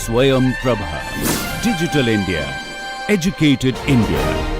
SwayamPrabha. Digital India. Educated India.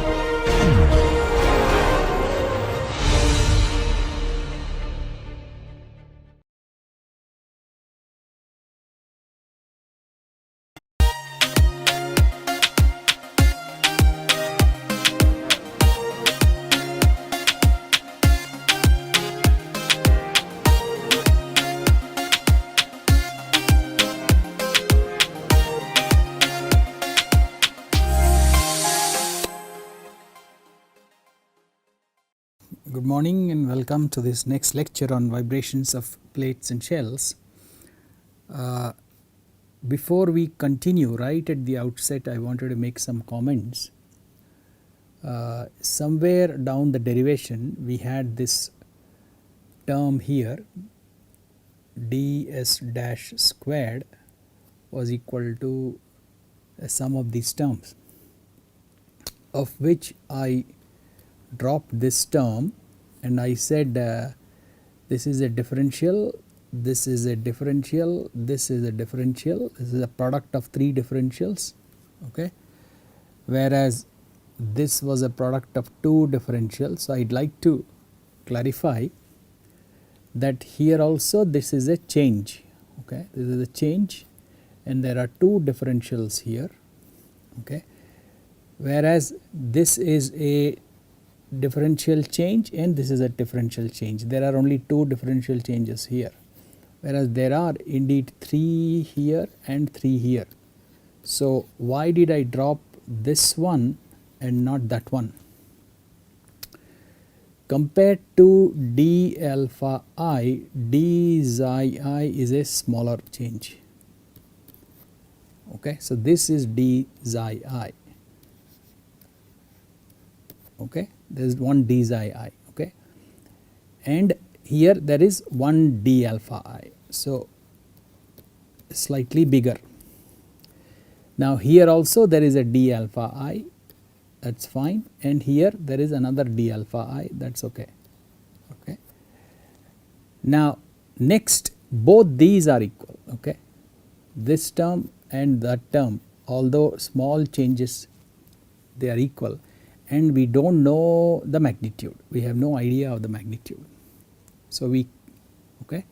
Good morning and welcome to this next lecture on vibrations of plates and shells. Before we continue, right at the outset I wanted to make some comments. Somewhere down the derivation we had this term here, ds dash squared was equal to the sum of these terms, of which I dropped this term and I said this is a differential, this is a differential, this is a differential, this is a product of three differentials, okay, whereas this was a product of two differentials. So I would like to clarify that here also this is a change, okay, this is a change and there are two differentials here, okay, whereas this is a differential change and this is a differential change. There are only two differential changes here, whereas there are indeed three here and three here. So why did I drop this one and not that one? Compared to d alpha I, d xi I is a smaller change, okay. So this is d xi I, okay, there is one d xi I, okay, and here there is one d alpha I, so slightly bigger. Now here also there is a d alpha I, that is fine, and here there is another d alpha I, that is okay, okay. Now next both these are equal, okay, this term and that term, although small changes, they are equal. And we do not know the magnitude, we have no idea of the magnitude. So okay.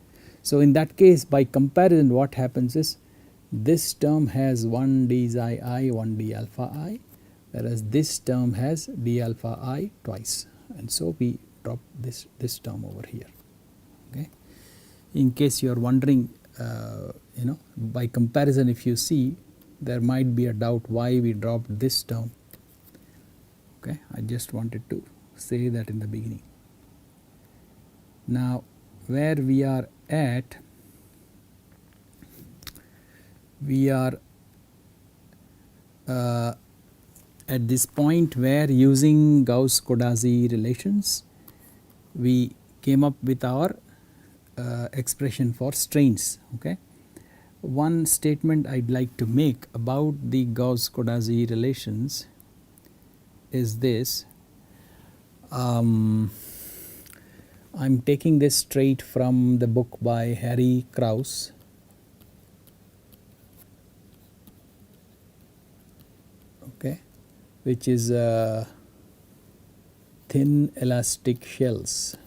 So in that case, by comparison what happens is this term has one d xi I, one d alpha I, whereas this term has d alpha I twice, and so we drop this term over here, okay. In case you are wondering, by comparison, if you see, there might be a doubt why we dropped this term. Okay, I just wanted to say that in the beginning. Now where we are at, we are at this point where using Gauss-Kodazzi relations we came up with our expression for strains, okay. One statement I would like to make about the Gauss-Kodazzi relations is this. I am taking this straight from the book by Harry Krauss, okay, which is thin elastic shells.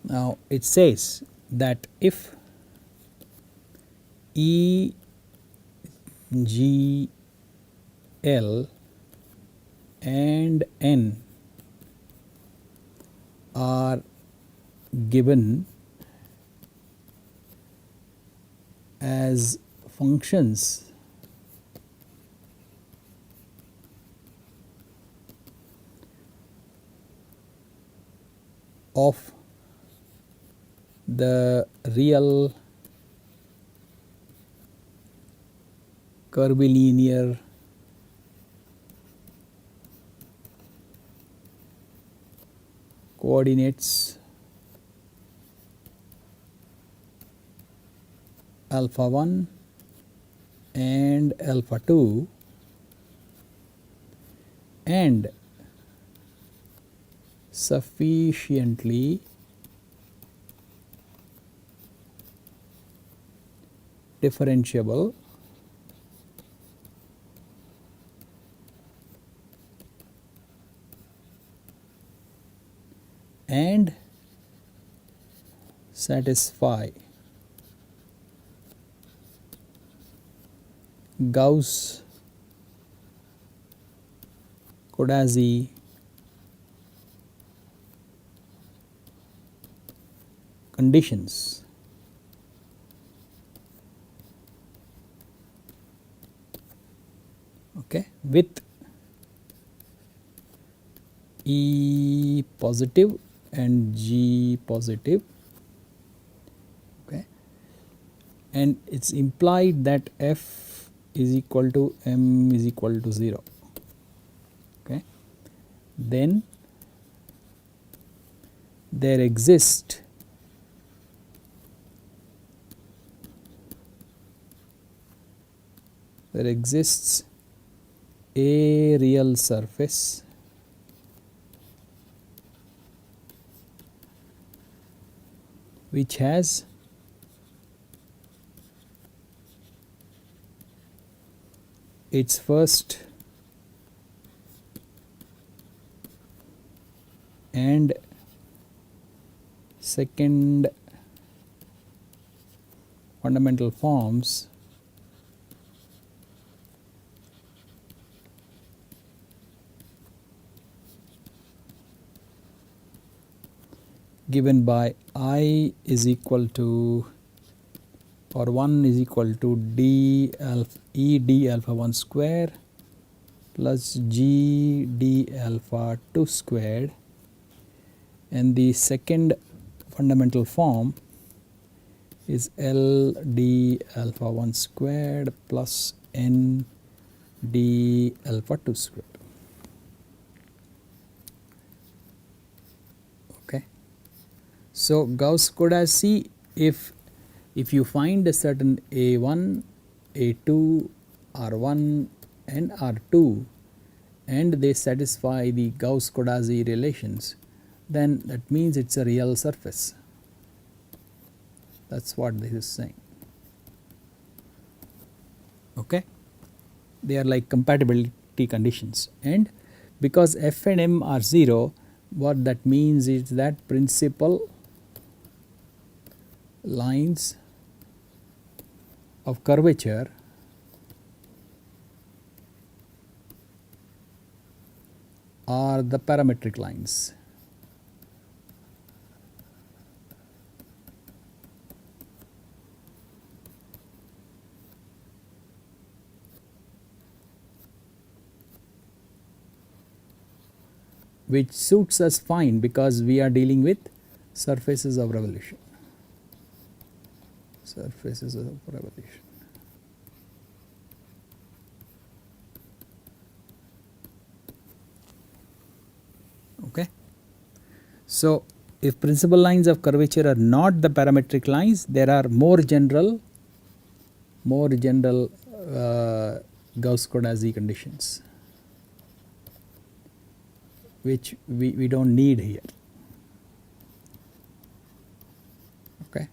Now it says that if E, G, L and N are given as functions of the real curvilinear coordinates alpha 1 and alpha 2, and sufficiently differentiable and satisfy Gauss-Codazzi conditions. Okay, with E positive and G positive. Okay, and it's implied that F is equal to M is equal to 0. Okay, then there exists a real surface which has its first and second fundamental forms given by I is equal to, or 1 is equal to d alpha E d alpha 1 square plus G d alpha 2 squared, and the second fundamental form is L d alpha 1 squared plus N d alpha 2 squared. Okay. So Gauss-Codazzi, if you find a certain A1, A2, R1 and R2 and they satisfy the Gauss-Codazzi relations, then that means it's a real surface. That's what this is saying. Okay, they are like compatibility conditions, and because F and M are 0, what that means is that principal lines of curvature are the parametric lines. Which suits us fine because we are dealing with surfaces of revolution. Surfaces of revolution. Okay. So if principal lines of curvature are not the parametric lines, there are more general Gauss-Codazzi conditions, which we don't need here. Okay.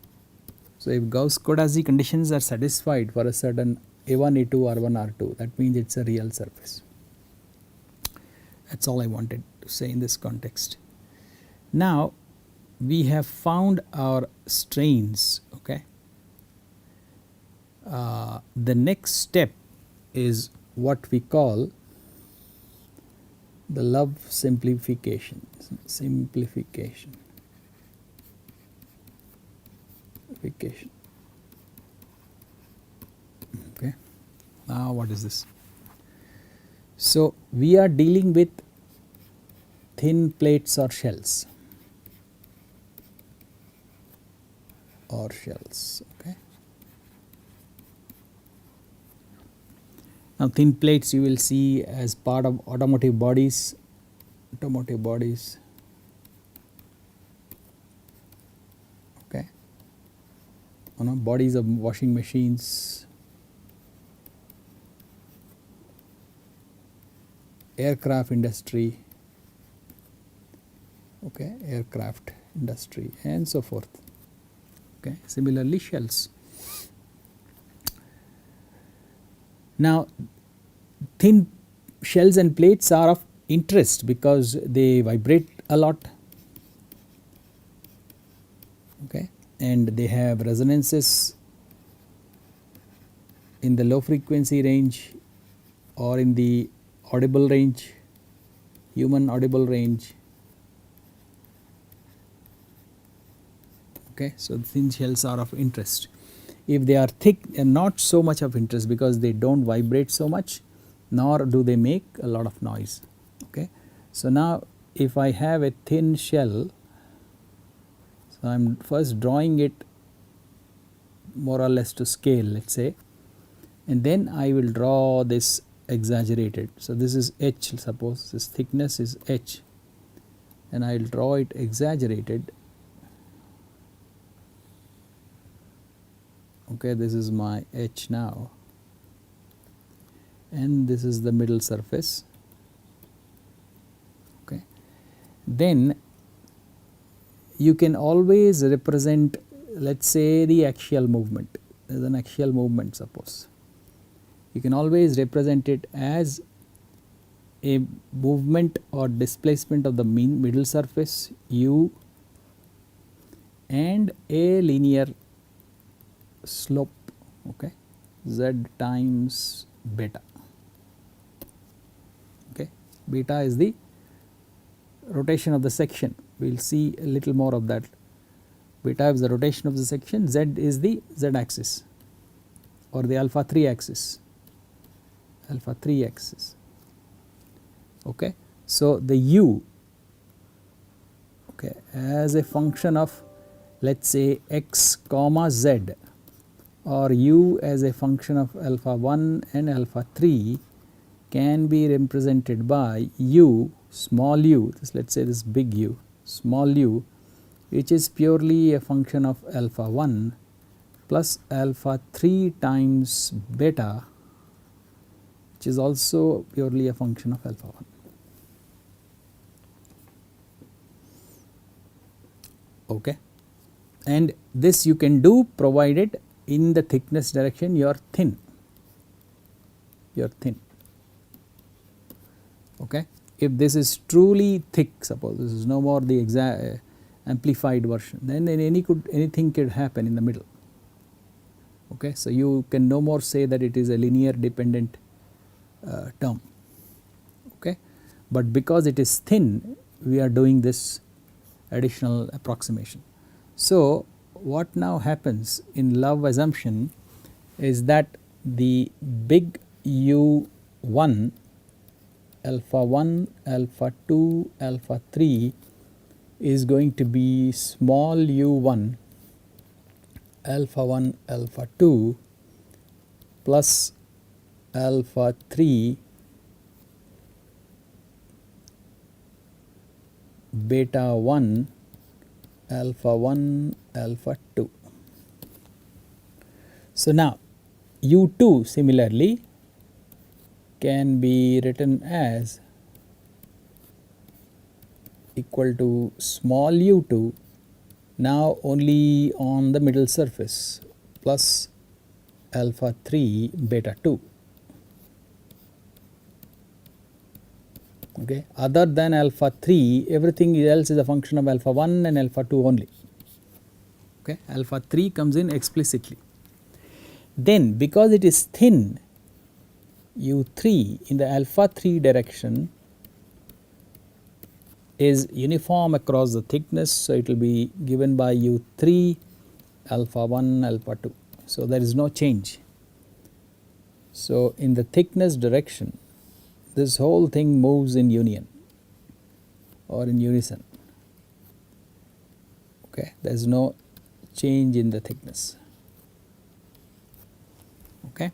So if Gauss-Codazzi conditions are satisfied for a certain A1, A2, R1, R2, that means it's a real surface. That's all I wanted to say in this context. Now we have found our strains. Okay. The next step is what we call the love simplification. Okay. Now what is this? So we are dealing with thin plates or shells. Okay. Now thin plates you will see as part of automotive bodies. Okay. Bodies of washing machines, aircraft industry. okay, aircraft industry and so forth. Okay. Similarly, shells. Now, thin shells and plates are of interest because they vibrate a lot, okay, and they have resonances in the low frequency range or in the audible range, human audible range. Okay, so thin shells are of interest. If they are thick, they are not so much of interest because they do not vibrate so much, nor do they make a lot of noise. Okay. So now if I have a thin shell, so I am first drawing it more or less to scale, let us say, and then I will draw this exaggerated. So this is h, suppose this thickness is h, and I will draw it exaggerated. Okay, this is my h now, and this is the middle surface. Okay. Then you can always represent, let us say, the axial movement. There is an axial movement, suppose. You can always represent it as a movement or displacement of the middle surface u and a linear slope, okay, z times beta. Okay. Beta is the rotation of the section. We will see a little more of that. Beta is the rotation of the section, z is the z axis or the alpha 3 axis, alpha 3 axis. Okay. So the u, okay, as a function of, let us say, x comma z, or u as a function of alpha 1 and alpha 3 can be represented by u, small u, let us say this big U, small u, which is purely a function of alpha 1 plus alpha 3 times beta, which is also purely a function of alpha 1. Okay. And this you can do provided in the thickness direction you are thin, okay. If this is truly thick, suppose this is no more the amplified version, then anything could happen in the middle. Okay. So you can no more say that it is a linear dependent term, okay. But because it is thin, we are doing this additional approximation. So what now happens in love assumption is that the big U1, alpha 1, alpha 2, alpha 3 is going to be small u1, alpha 1, alpha 2 plus alpha 3 beta 1, alpha 1, alpha 2. So now u2 similarly can be written as equal to small u2 now only on the middle surface plus alpha 3 beta 2. Okay. Other than alpha 3, everything else is a function of alpha 1 and alpha 2 only. Okay. Alpha 3 comes in explicitly. Then because it is thin, u3 in the alpha 3 direction is uniform across the thickness, so it will be given by u3 alpha 1 alpha 2. So there is no change. So in the thickness direction, this whole thing moves in union or in unison. Okay, there is no change in the thickness. Okay.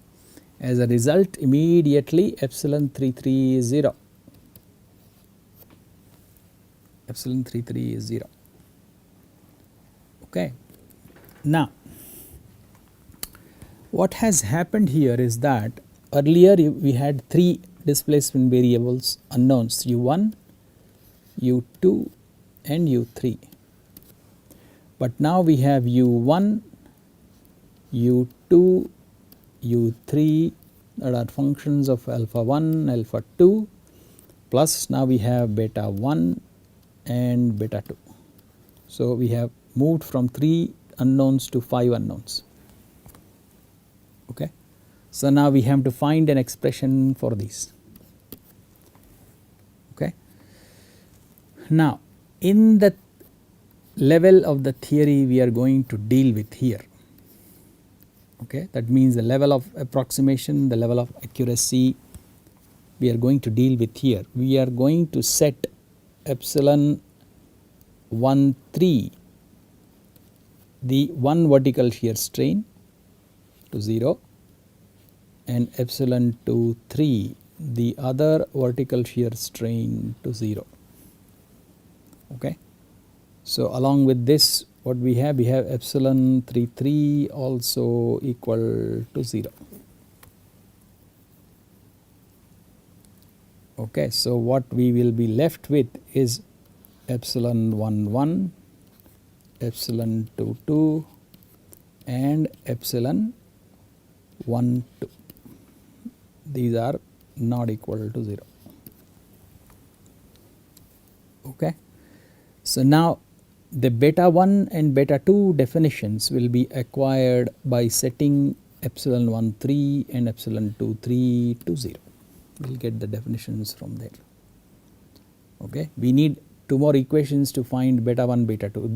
As a result, immediately epsilon 33 is 0. Epsilon 33 is 0. Okay. Now, what has happened here is that earlier we had 3 displacement variables unknowns, u1, u2 and u3. But now we have u1, u2, u3 that are functions of alpha 1, alpha 2, plus now we have beta 1 and beta 2. So we have moved from 3 unknowns to 5 unknowns. Okay. So now we have to find an expression for these. Okay. Now in the level of the theory we are going to deal with here. Okay, that means the level of approximation, the level of accuracy we are going to deal with here. We are going to set epsilon 1 3 the one vertical shear strain to 0 and epsilon 2 3 the other vertical shear strain to 0. Okay. So along with this what we have epsilon 3 3 also equal to 0. Okay, so what we will be left with is epsilon 1 1, epsilon 2 2 and epsilon 1 2. These are not equal to 0. Okay. So now the beta 1 and beta 2 definitions will be acquired by setting epsilon 1 3 and epsilon 2 3 to 0. We will get the definitions from there. Okay. We need 2 more equations to find beta 1 beta 2.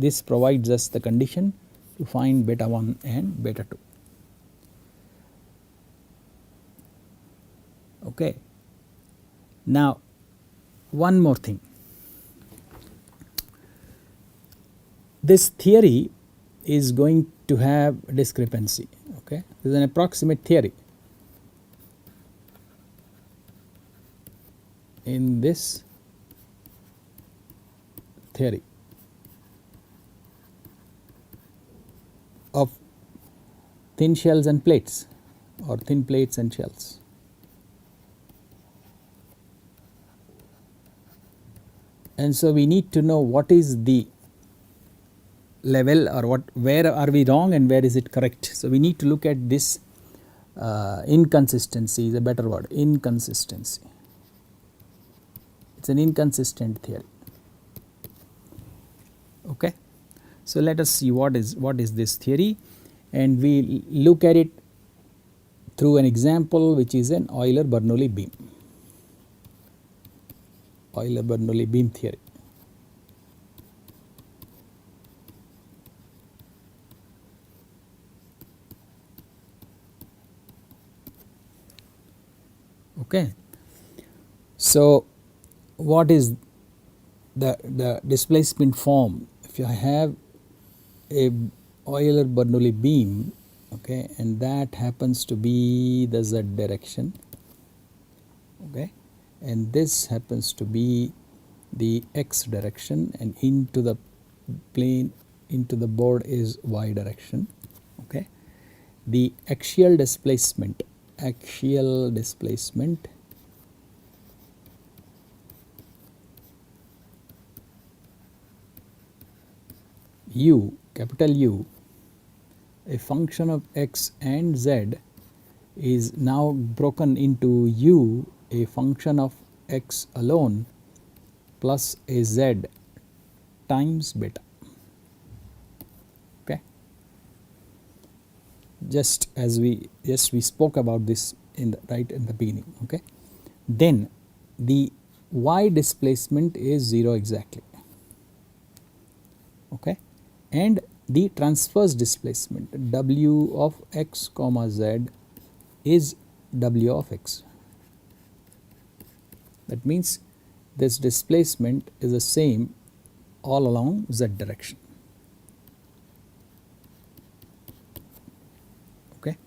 This provides us the condition to find beta 1 and beta 2. Okay. Now one more thing. This theory is going to have discrepancy. Okay, this is an approximate theory. In this theory of thin shells and plates or thin plates and shells. And so we need to know what is the level or where are we wrong and where is it correct. So we need to look at this inconsistency is a better word, inconsistency. It's an inconsistent theory. Okay. So let us see what is this theory, and we look at it through an example which is an Euler-Bernoulli beam. Euler-Bernoulli beam theory. Okay. So what is the displacement form? If you have a Euler-Bernoulli beam, okay, and that happens to be the z direction, okay, and this happens to be the x direction, and into the plane, into the board is y direction. Okay. The axial displacement u, capital U, a function of x and z, is now broken into u, a function of x alone, plus a z times beta. Okay. Just as we spoke about this right in the beginning. Okay. Then the y displacement is 0 exactly. Okay. And the transverse displacement w of x comma z is w of x. That means this displacement is the same all along z direction. Okay.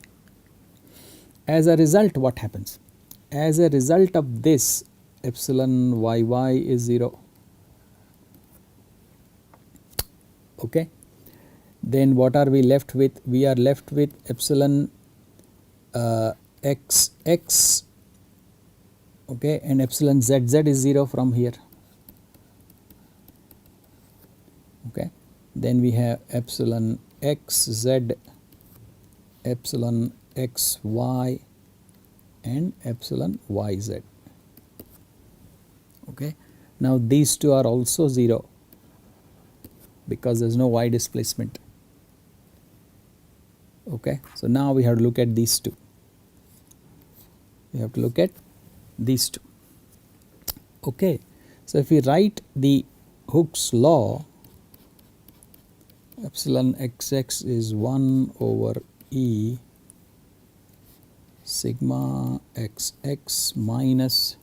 As a result, what happens? As a result of this, epsilon yy is 0. Okay. Then what are we left with? We are left with epsilon xx, okay, and epsilon zz is 0 from here. then we have epsilon xz, epsilon xy, and epsilon yz. Okay. Now these two are also 0 because there is no y displacement. Okay. So now we have to look at these two. We have to look at these two. Okay. So if we write the Hooke's law, epsilon xx is 1 over E sigma xx minus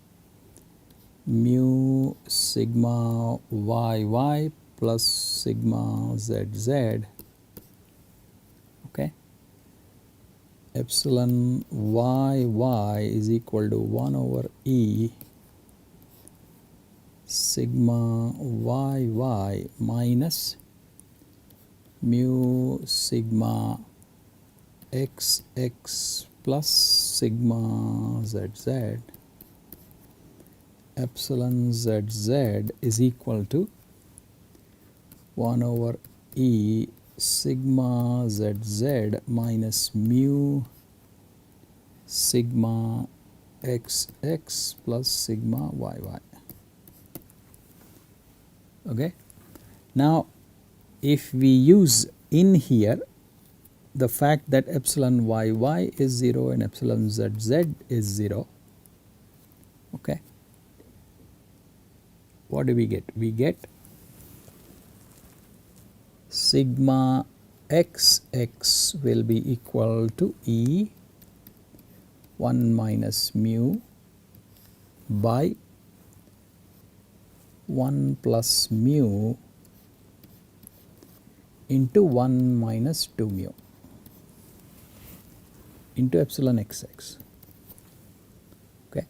mu sigma yy plus sigma zz. Okay. Epsilon yy is equal to 1 over E sigma yy minus mu sigma xx plus sigma zz. Epsilon zz is equal to 1 over E sigma zz minus mu sigma xx plus sigma yy. Okay. Now if we use in here the fact that epsilon yy is 0 and epsilon zz is 0, okay, what do we get? We get sigma xx will be equal to E 1 minus mu by 1 plus mu into 1 minus 2 mu into epsilon xx. Okay.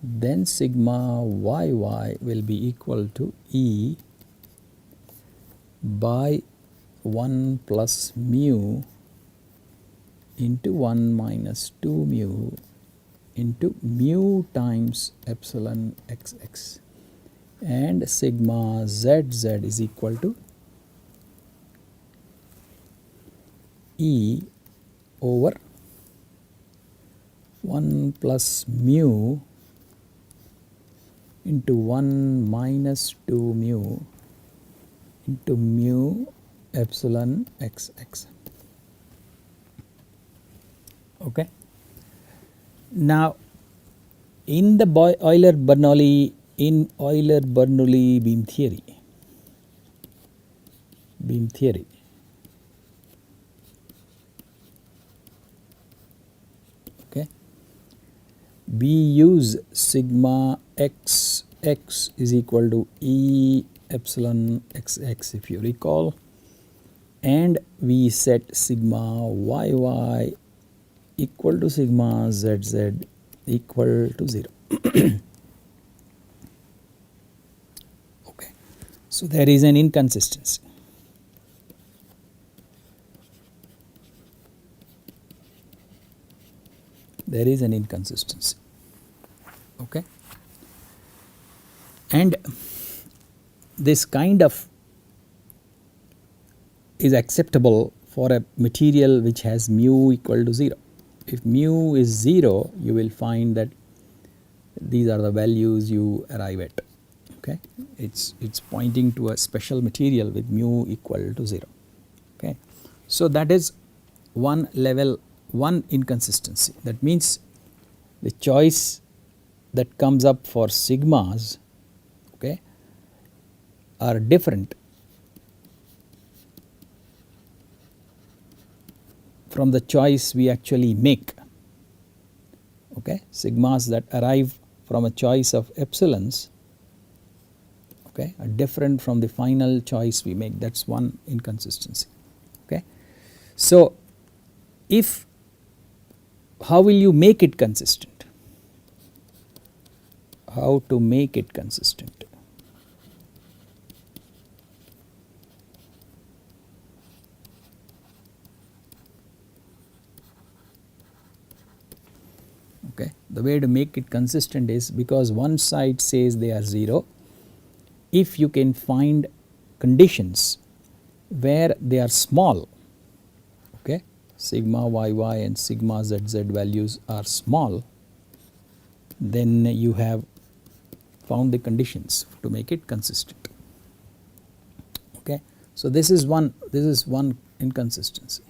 Then sigma yy will be equal to E by 1 plus mu into 1 minus 2 mu into mu times epsilon xx, and sigma zz is equal to E over 1 plus mu into 1 minus 2 mu into mu epsilon xx. Okay. Now in the Euler-Bernoulli beam theory, okay, we use sigma xx is equal to E epsilon xx, if you recall, and we set sigma yy equal to sigma zz equal to 0. Okay. So there is an inconsistency. There is an inconsistency. Okay. And this kind of is acceptable for a material which has mu equal to 0. If mu is 0, you will find that these are the values you arrive at. Okay. It's pointing to a special material with mu equal to 0. Okay. So that is one level, one inconsistency. That means the choice that comes up for sigmas, okay, are different from the choice we actually make. Okay. Sigmas that arrive from a choice of epsilons, okay, are different from the final choice we make. That's one inconsistency. Okay. So if, how will you make it consistent? How to make it consistent? Okay. The way to make it consistent is, because one side says they are 0, if you can find conditions where they are small, okay, sigma yy and sigma zz values are small, then you have found the conditions to make it consistent. Okay. So this is one inconsistency.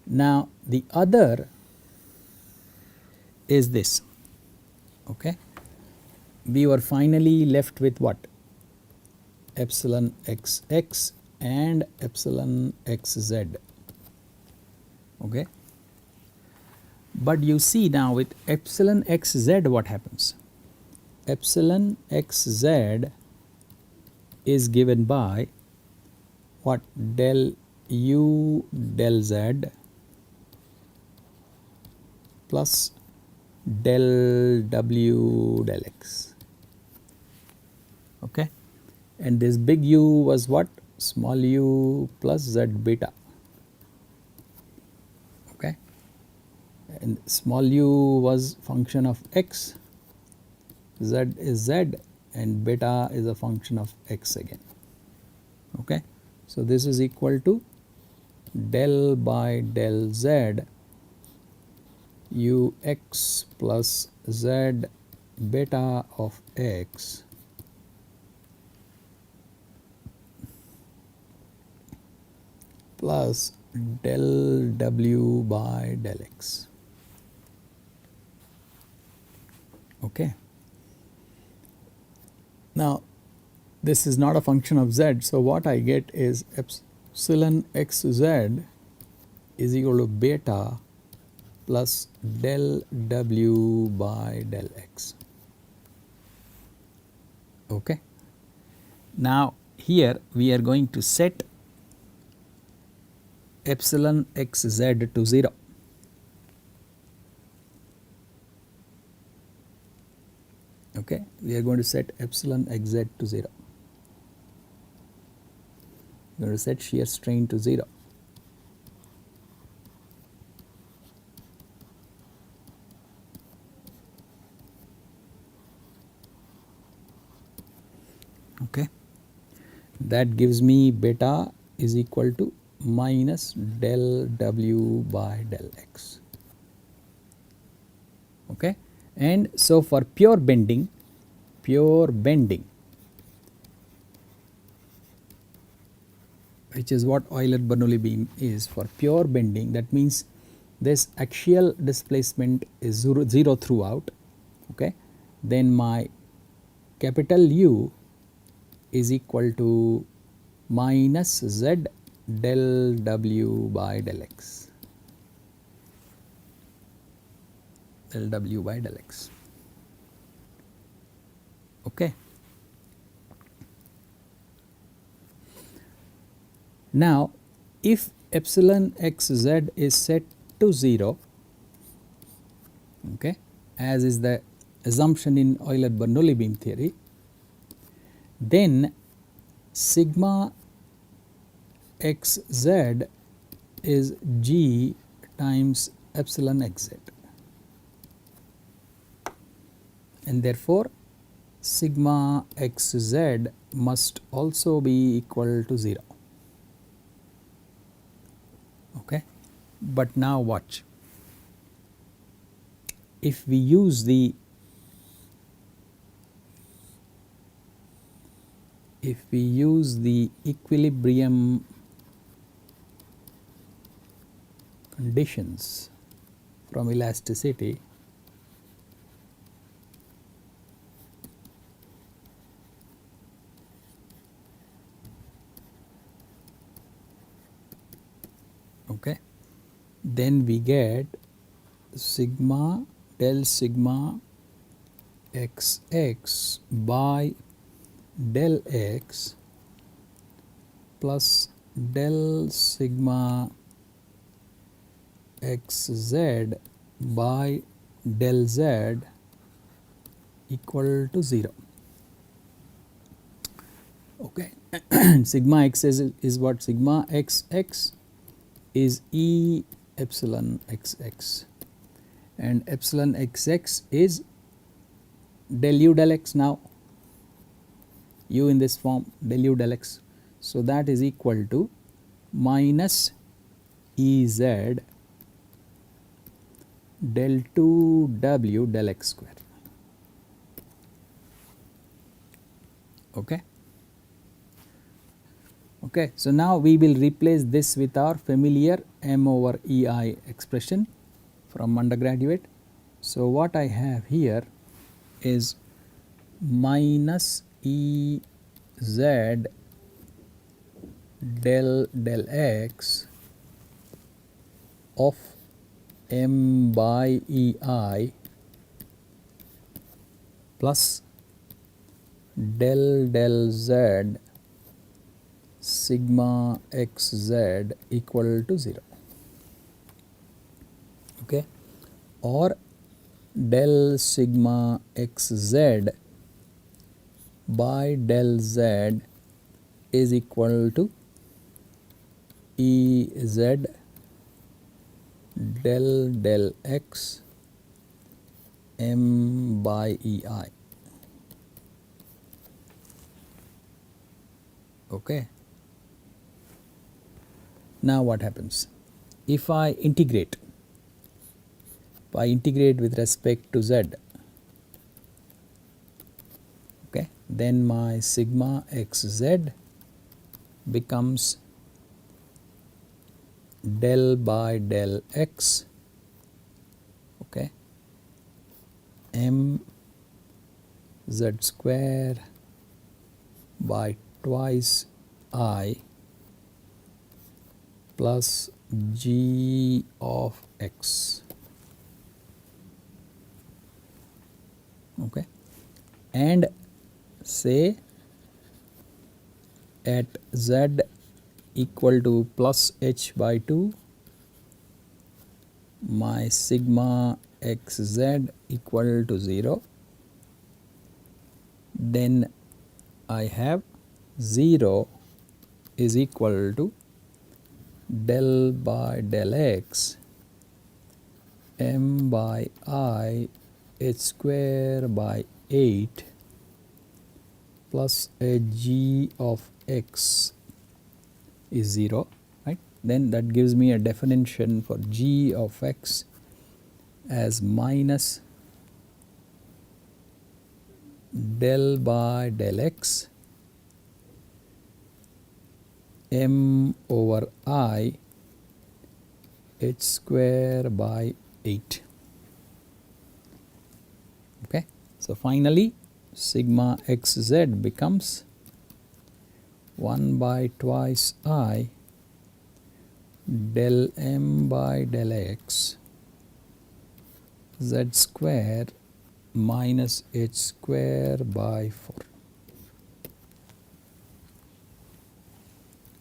Now the other is this, okay. We were finally left with what? Epsilon xx and epsilon xz, okay. But you see now with epsilon xz what happens? Epsilon xz is given by what? Del u del z plus del w del x, okay. And this big U was what? Small u plus z beta, okay. And small u was function of x, z is z, and beta is a function of x again, okay. So this is equal to del by del z ux plus z beta of x plus del w by del x, okay. Now this is not a function of z, so what I get is epsilon xz is equal to beta plus del w by del x, okay. Now here we are going to set epsilon xz to 0, okay. We are going to set epsilon xz to 0. We are going to set shear strain to 0. Okay. That gives me beta is equal to minus del w by del x, okay. And so for pure bending, which is what Euler-Bernoulli beam is, for pure bending, that means this axial displacement is 0 throughout, okay. Then my capital U is equal to minus z del w by del x, del w by del x, okay. Now if epsilon xz is set to 0, okay, as is the assumption in Euler-Bernoulli beam theory, then sigma xz is g times epsilon xz, and therefore sigma xz must also be equal to 0, okay. But now watch, if we use the equilibrium conditions from elasticity, okay, then we get sigma del sigma xx by del x plus del sigma xz by del z equal to 0, okay. Sigma x is what? Sigma xx is E epsilon xx, and epsilon xx is del u del x. Now u in this form, del u del x. So that is equal to minus Ez del 2W del x square. Okay. Okay, so now we will replace this with our familiar m over EI expression from undergraduate. So what I have here is minus Ez del x of m by EI plus del z sigma xz equal to 0, okay, or del sigma xz by del z is equal to Ez del x m by EI. Okay. Now what happens? If I integrate with respect to z, okay, then my sigma xz becomes del by del x, okay, m z square by twice I plus g of x, okay, and say at z equal to plus h by 2 my sigma xz equal to 0, then I have 0 is equal to del by del x m by I h square by 8 plus a g of x is 0, right. Then that gives me a definition for g of x as minus del by del x m over I h square by 8. Okay. So finally sigma xz becomes 1 by twice I del m by del x z square minus h square by 4.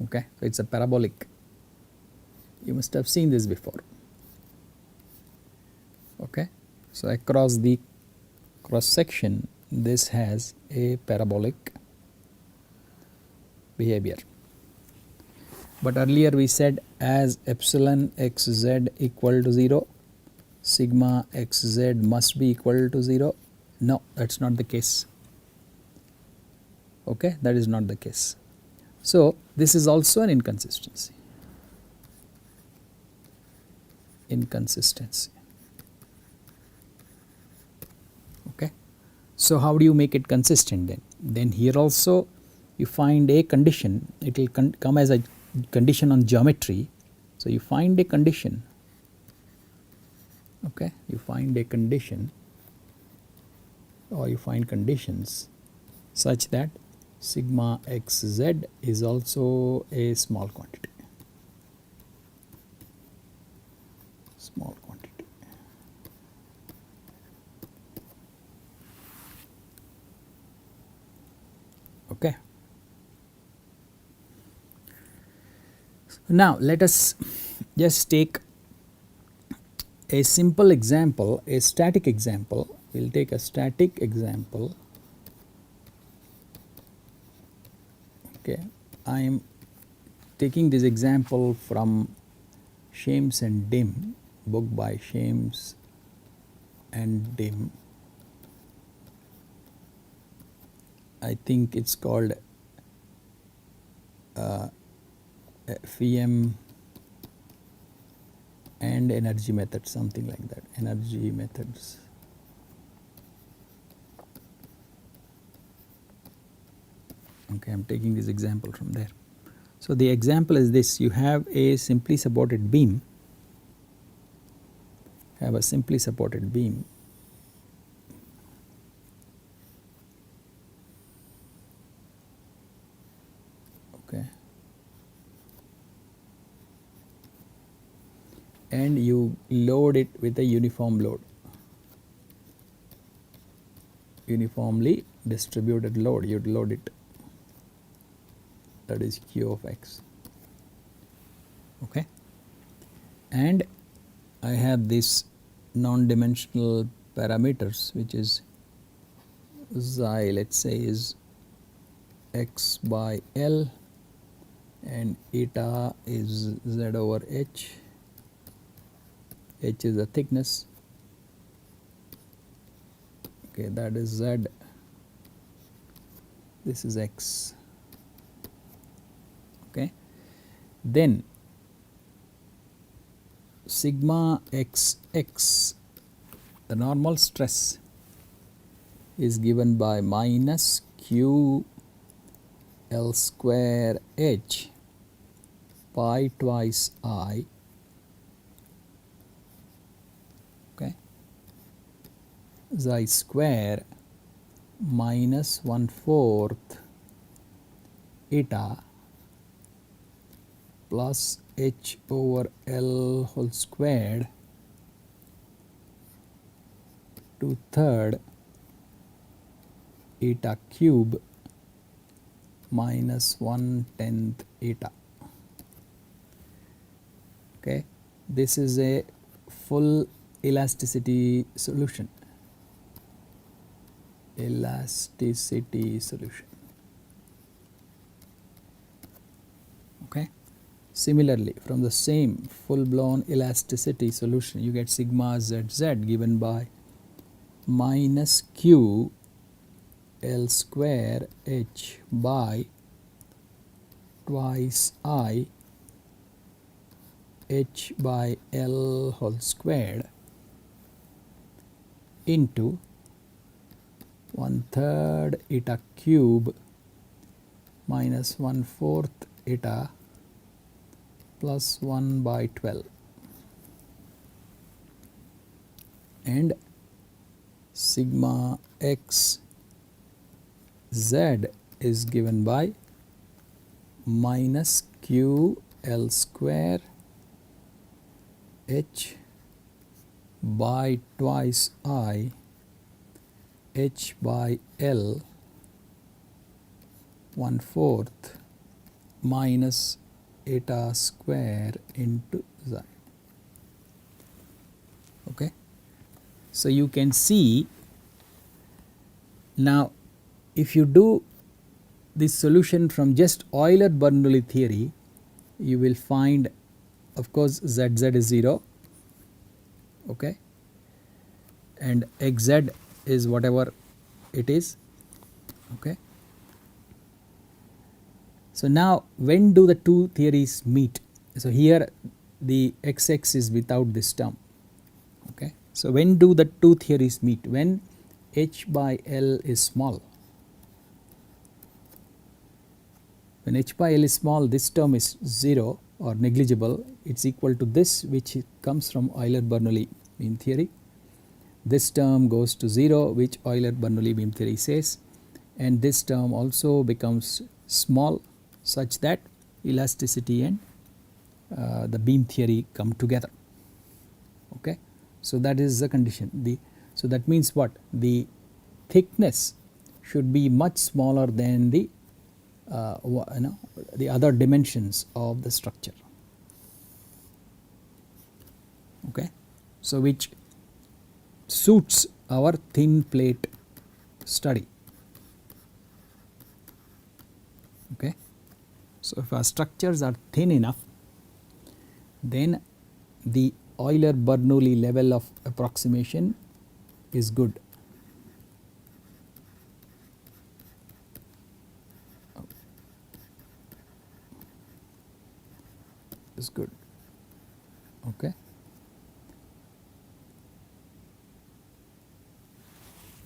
Okay, so it's a parabolic. You must have seen this before. Okay, so across the cross section this has a parabolic behavior. But earlier we said as epsilon xz equal to 0, sigma xz must be equal to 0. No, that's not the case. Okay, that is not the case. So this is also an inconsistency. Okay. So how do you make it consistent then? Then here also you find a condition. It will come as a condition on geometry. So you find a condition. Okay, you find a condition or you find conditions such that sigma xz is also a small quantity. Small quantity. Okay. Now let us just take a simple example, a static example. We will take a static example. Okay, I am taking this example from Shames and Dim, book by Shames and Dim. I think it's called FEM and energy methods, something like that, energy methods. Okay, I am taking this example from there. So the example is this: you have a simply supported beam, okay, and you load it with a uniform load, uniformly distributed load. You load it, that is Q of x. Okay, and I have this non-dimensional parameters, which is xi, let's say, is x by L, and eta is z over h. H is the thickness. Okay, that is z. This is x. Okay, then sigma xx, the normal stress, is given by minus q L square h pi twice I, okay, xi square minus 1/4 eta plus h over L whole squared 2/3 eta cube minus 1/10 eta. Okay, this is a full elasticity solution. Okay, similarly, from the same full blown elasticity solution, you get sigma zz given by minus q L square h by twice I h by L whole squared into 1/3 eta cube minus 1/4 eta plus 1 by 12, and sigma x z is given by minus q L square h by twice I h by L 1/4 minus eta square into xi. Okay, so you can see now, if you do this solution from just Euler-Bernoulli theory, you will find, of course, zz is 0, okay, and xz is whatever it is. Okay, so now when do the two theories meet? So here the xx is without this term. Okay, so when do the two theories meet? When h by L is small. When h by L is small, this term is 0 or negligible. It's equal to this, which comes from Euler-Bernoulli beam theory. This term goes to 0, which Euler-Bernoulli beam theory says, and this term also becomes small such that elasticity and the beam theory come together. Okay, so that is the condition. So that means what? The thickness should be much smaller than the the other dimensions of the structure. Okay, so which suits our thin plate study. Okay, so if our structures are thin enough, then the Euler-Bernoulli level of approximation is good. is good. Okay.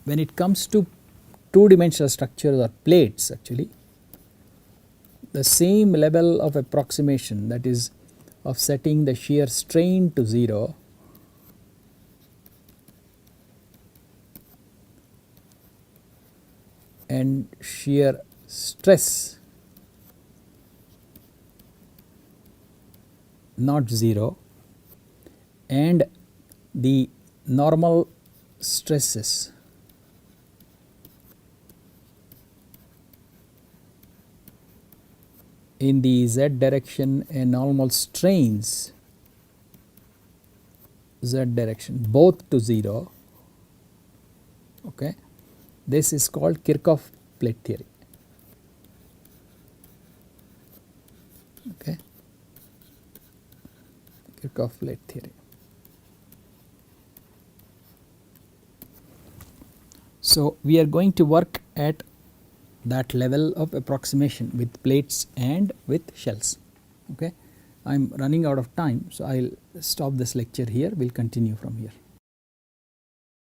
When it comes to two-dimensional structures or plates, actually the same level of approximation, that is of setting the shear strain to 0, and shear stress not 0, and the normal stresses in the z direction and normal strains z direction both to 0. Okay. This is called Kirchhoff plate theory. Okay. Kirchhoff plate theory. So we are going to work at that level of approximation with plates and with shells. Okay. I am running out of time, so I will stop this lecture here. We will continue from here.